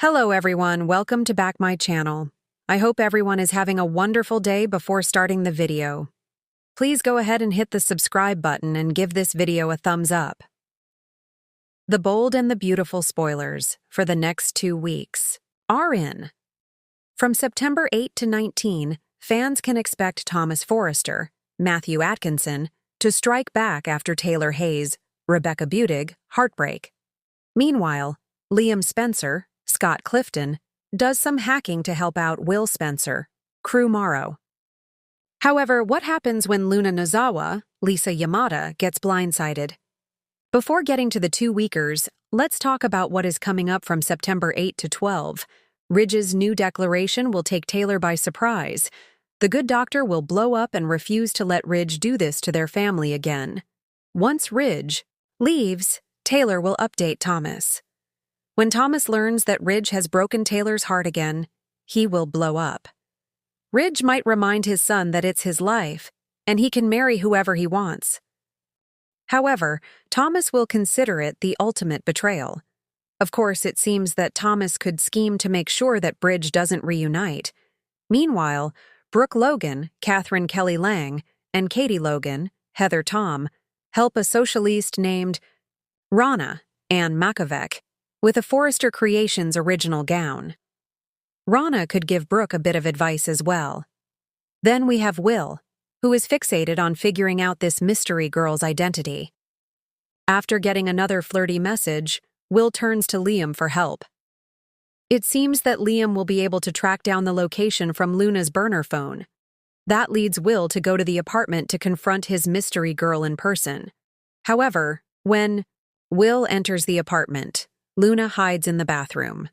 Hello everyone, welcome to back my channel. I hope everyone is having a wonderful day before starting the video. Please go ahead and hit the subscribe button and give this video a thumbs up. The bold and the beautiful spoilers for the next 2 weeks are in. From September 8 to 19, fans can expect Thomas Forrester, Matthew Atkinson, to strike back after Taylor Hayes, Rebecca Budig, heartbreak. Meanwhile, Liam Spencer, Scott Clifton, does some hacking to help out Will Spencer, Crew Morrow. However, what happens when Luna Nozawa, Lisa Yamada, gets blindsided? Before getting to the 2-weekers, let's talk about what is coming up from September 8 to 12. Ridge's new declaration will take Taylor by surprise. The good doctor will blow up and refuse to let Ridge do this to their family again. Once Ridge leaves, Taylor will update Thomas. When Thomas learns that Ridge has broken Taylor's heart again, he will blow up. Ridge might remind his son that it's his life, and he can marry whoever he wants. However, Thomas will consider it the ultimate betrayal. Of course, it seems that Thomas could scheme to make sure that Ridge doesn't reunite. Meanwhile, Brooke Logan, Catherine Kelly Lang, and Katie Logan, Heather Tom, help a socialiste named Rana Ann Makovec with a Forrester Creations original gown. Rana could give Brooke a bit of advice as well. Then we have Will, who is fixated on figuring out this mystery girl's identity. After getting another flirty message, Will turns to Liam for help. It seems that Liam will be able to track down the location from Luna's burner phone. That leads Will to go to the apartment to confront his mystery girl in person. However, when Will enters the apartment, Luna hides in the bathroom.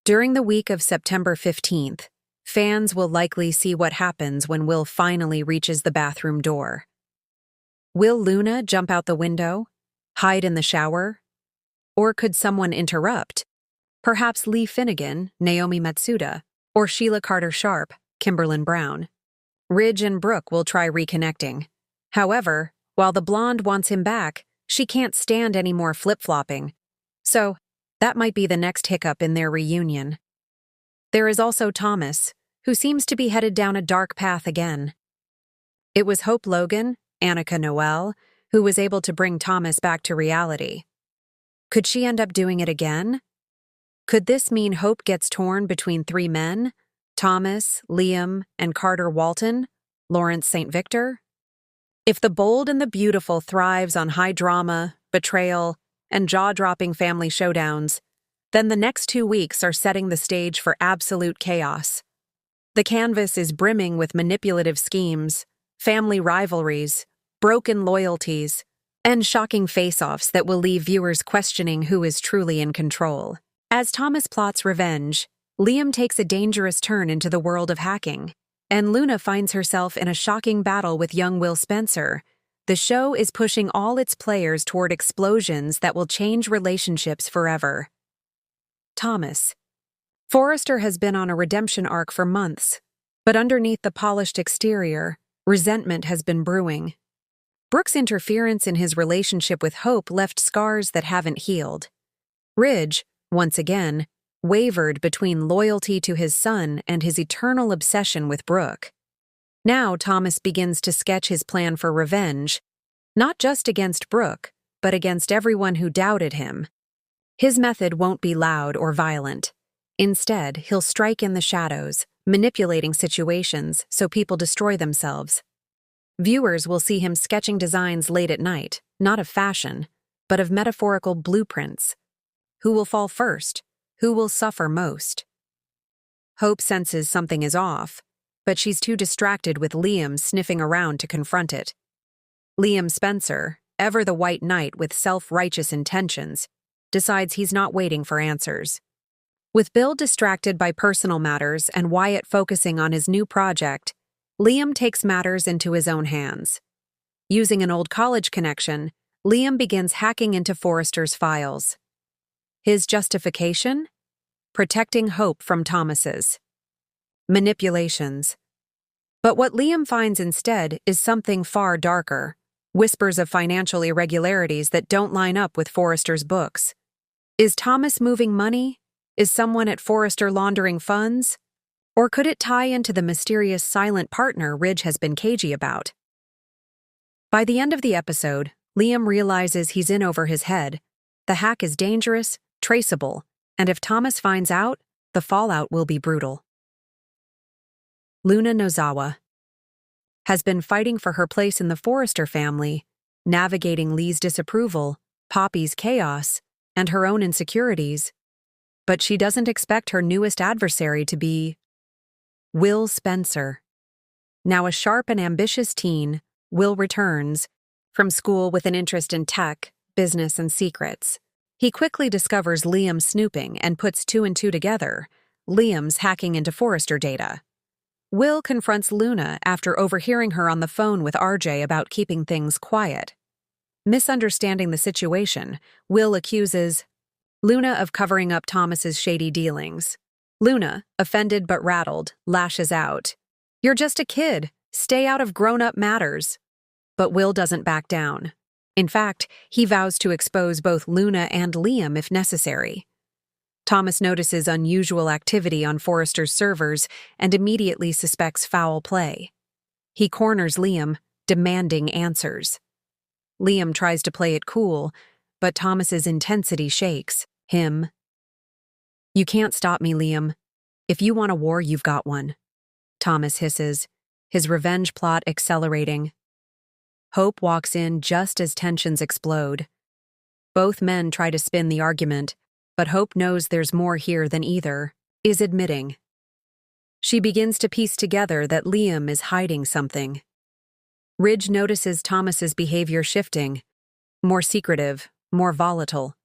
During the week of September 15th, fans will likely see what happens when Will finally reaches the bathroom door. Will Luna jump out the window? Hide in the shower? Or could someone interrupt? Perhaps Lee Finnegan, Naomi Matsuda, or Sheila Carter-Sharp, Kimberlyn Brown. Ridge and Brooke will try reconnecting. However, while the blonde wants him back, she can't stand any more flip-flopping. So, that might be the next hiccup in their reunion. There is also Thomas, who seems to be headed down a dark path again. It was Hope Logan, Annika Noel, who was able to bring Thomas back to reality. Could she end up doing it again? Could this mean Hope gets torn between 3 men? Thomas, Liam, and Carter Walton, Lawrence St. Victor? If the bold and the beautiful thrives on high drama, betrayal, and jaw-dropping family showdowns, then the next 2 weeks are setting the stage for absolute chaos. The canvas is brimming with manipulative schemes, family rivalries, broken loyalties, and shocking face-offs that will leave viewers questioning who is truly in control. As Thomas plots revenge, Liam takes a dangerous turn into the world of hacking, and Luna finds herself in a shocking battle with young Will Spencer. The show is pushing all its players toward explosions that will change relationships forever. Thomas. Forrester has been on a redemption arc for months, but underneath the polished exterior, resentment has been brewing. Brooke's interference in his relationship with Hope left scars that haven't healed. Ridge, once again, wavered between loyalty to his son and his eternal obsession with Brooke. Now Thomas begins to sketch his plan for revenge, not just against Brooke, but against everyone who doubted him. His method won't be loud or violent. Instead, he'll strike in the shadows, manipulating situations so people destroy themselves. Viewers will see him sketching designs late at night, not of fashion, but of metaphorical blueprints. Who will fall first? Who will suffer most? Hope senses something is off, but she's too distracted with Liam sniffing around to confront it. Liam Spencer, ever the white knight with self-righteous intentions, decides he's not waiting for answers. With Bill distracted by personal matters and Wyatt focusing on his new project, Liam takes matters into his own hands. Using an old college connection, Liam begins hacking into Forrester's files. His justification? Protecting Hope from Thomas's manipulations. But what Liam finds instead is something far darker, whispers of financial irregularities that don't line up with Forrester's books. Is Thomas moving money? Is someone at Forrester laundering funds? Or could it tie into the mysterious silent partner Ridge has been cagey about? By the end of the episode, Liam realizes he's in over his head. The hack is dangerous, traceable, and if Thomas finds out, the fallout will be brutal. Luna Nozawa has been fighting for her place in the Forrester family, navigating Lee's disapproval, Poppy's chaos, and her own insecurities. But she doesn't expect her newest adversary to be Will Spencer. Now a sharp and ambitious teen, Will returns from school with an interest in tech, business, and secrets. He quickly discovers Liam snooping and puts two and two together. Liam's hacking into Forrester data. Will confronts Luna after overhearing her on the phone with RJ about keeping things quiet. Misunderstanding the situation, Will accuses Luna of covering up Thomas's shady dealings. Luna, offended but rattled, lashes out. "You're just a kid. Stay out of grown-up matters." But Will doesn't back down. In fact, he vows to expose both Luna and Liam if necessary. Thomas notices unusual activity on Forrester's servers and immediately suspects foul play. He corners Liam, demanding answers. Liam tries to play it cool, but Thomas's intensity shakes him. "You can't stop me, Liam. If you want a war, you've got one," Thomas hisses, his revenge plot accelerating. Hope walks in just as tensions explode. Both men try to spin the argument, but Hope knows there's more here than either is admitting. She begins to piece together that Liam is hiding something. Ridge notices Thomas's behavior shifting, more secretive, more volatile.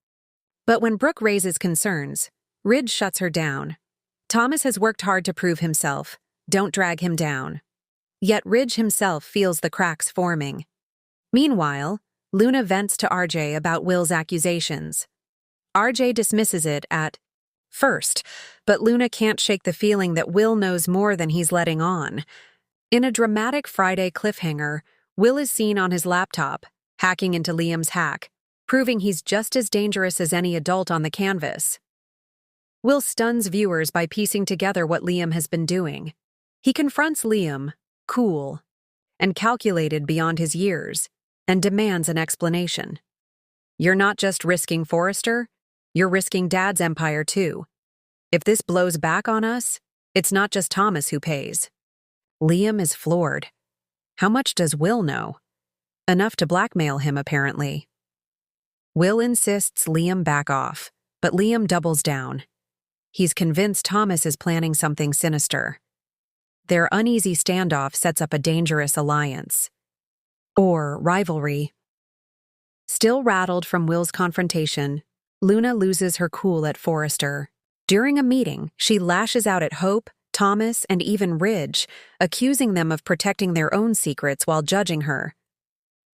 But when Brooke raises concerns, Ridge shuts her down. Thomas has worked hard to prove himself. Don't drag him down. Yet Ridge himself feels the cracks forming. Meanwhile, Luna vents to RJ about Will's accusations. RJ dismisses it at first, but Luna can't shake the feeling that Will knows more than he's letting on. In a dramatic Friday cliffhanger, Will is seen on his laptop, hacking into Liam's hack, proving he's just as dangerous as any adult on the canvas. Will stuns viewers by piecing together what Liam has been doing. He confronts Liam, cool, and calculated beyond his years, and demands an explanation. "You're not just risking Forrester, you're risking Dad's empire too. If this blows back on us, it's not just Thomas who pays." Liam is floored. How much does Will know? Enough to blackmail him, apparently. Will insists Liam back off, but Liam doubles down. He's convinced Thomas is planning something sinister. Their uneasy standoff sets up a dangerous alliance. Or rivalry. Still rattled from Will's confrontation, Luna loses her cool at Forrester. During a meeting, she lashes out at Hope, Thomas, and even Ridge, accusing them of protecting their own secrets while judging her.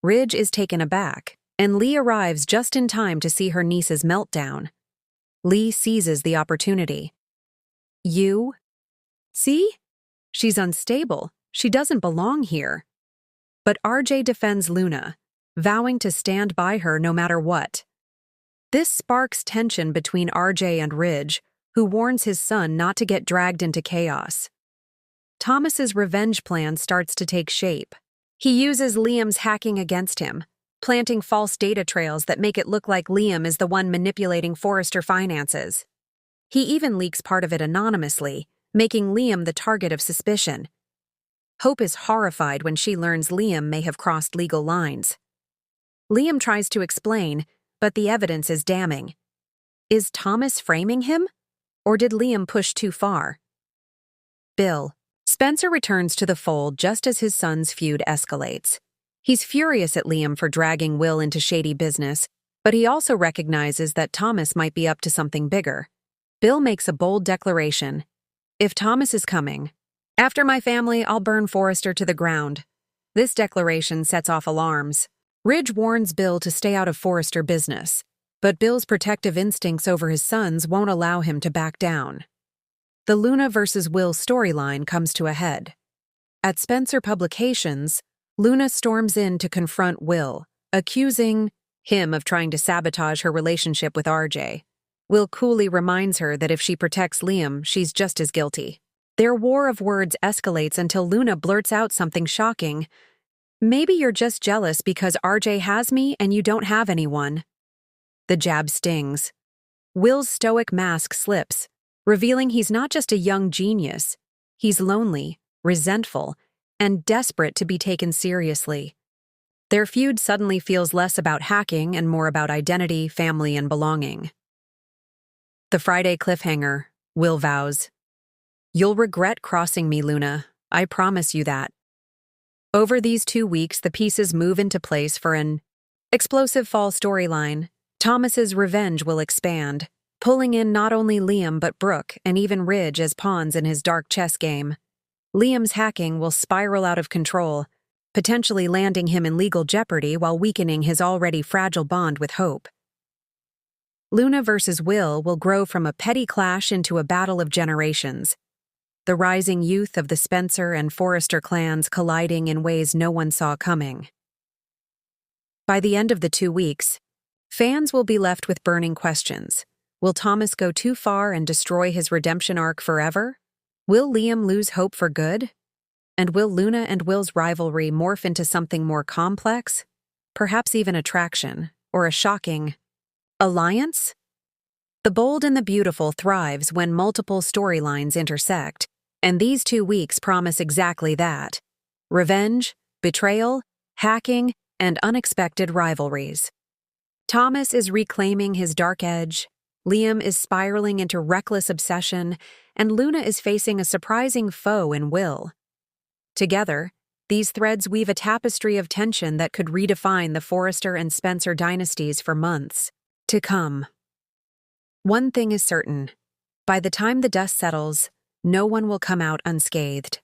Ridge is taken aback, and Lee arrives just in time to see her niece's meltdown. Lee seizes the opportunity. "You? See? She's unstable. She doesn't belong here." But RJ defends Luna, vowing to stand by her no matter what. This sparks tension between RJ and Ridge, who warns his son not to get dragged into chaos. Thomas's revenge plan starts to take shape. He uses Liam's hacking against him, planting false data trails that make it look like Liam is the one manipulating Forrester finances. He even leaks part of it anonymously, making Liam the target of suspicion. Hope is horrified when she learns Liam may have crossed legal lines. Liam tries to explain, but the evidence is damning. Is Thomas framing him? Or did Liam push too far? Bill. Spencer returns to the fold just as his son's feud escalates. He's furious at Liam for dragging Will into shady business, but he also recognizes that Thomas might be up to something bigger. Bill makes a bold declaration. "If Thomas is coming, after my family, I'll burn Forrester to the ground." This declaration sets off alarms. Ridge warns Bill to stay out of Forrester business, but Bill's protective instincts over his sons won't allow him to back down. The Luna versus Will storyline comes to a head. At Spencer Publications, Luna storms in to confront Will, accusing him of trying to sabotage her relationship with RJ. Will coolly reminds her that if she protects Liam, she's just as guilty. Their war of words escalates until Luna blurts out something shocking. Maybe you're just jealous because RJ has me and you don't have anyone. The jab stings. Will's stoic mask slips, revealing he's not just a young genius. He's lonely, resentful, and desperate to be taken seriously. Their feud suddenly feels less about hacking and more about identity, family, and belonging. The Friday cliffhanger, Will vows. You'll regret crossing me, Luna. I promise you that. Over these 2 weeks, the pieces move into place for an explosive fall storyline. Thomas's revenge will expand, pulling in not only Liam but Brooke and even Ridge as pawns in his dark chess game. Liam's hacking will spiral out of control, potentially landing him in legal jeopardy while weakening his already fragile bond with Hope. Luna versus Will grow from a petty clash into a battle of generations, the rising youth of the Spencer and Forrester clans colliding in ways no one saw coming. By the end of the 2 weeks, fans will be left with burning questions. Will Thomas go too far and destroy his redemption arc forever? Will Liam lose hope for good? And will Luna and Will's rivalry morph into something more complex? Perhaps even attraction, or a shocking alliance? The Bold and the Beautiful thrives when multiple storylines intersect, and these 2 weeks promise exactly that: revenge, betrayal, hacking, and unexpected rivalries. Thomas is reclaiming his dark edge, Liam is spiraling into reckless obsession, and Luna is facing a surprising foe in Will. Together, these threads weave a tapestry of tension that could redefine the Forrester and Spencer dynasties for months to come. One thing is certain: by the time the dust settles, no one will come out unscathed.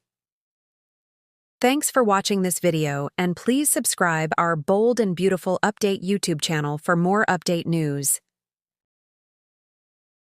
Thanks for watching this video, and please subscribe our Bold and Beautiful Update YouTube channel for more update news.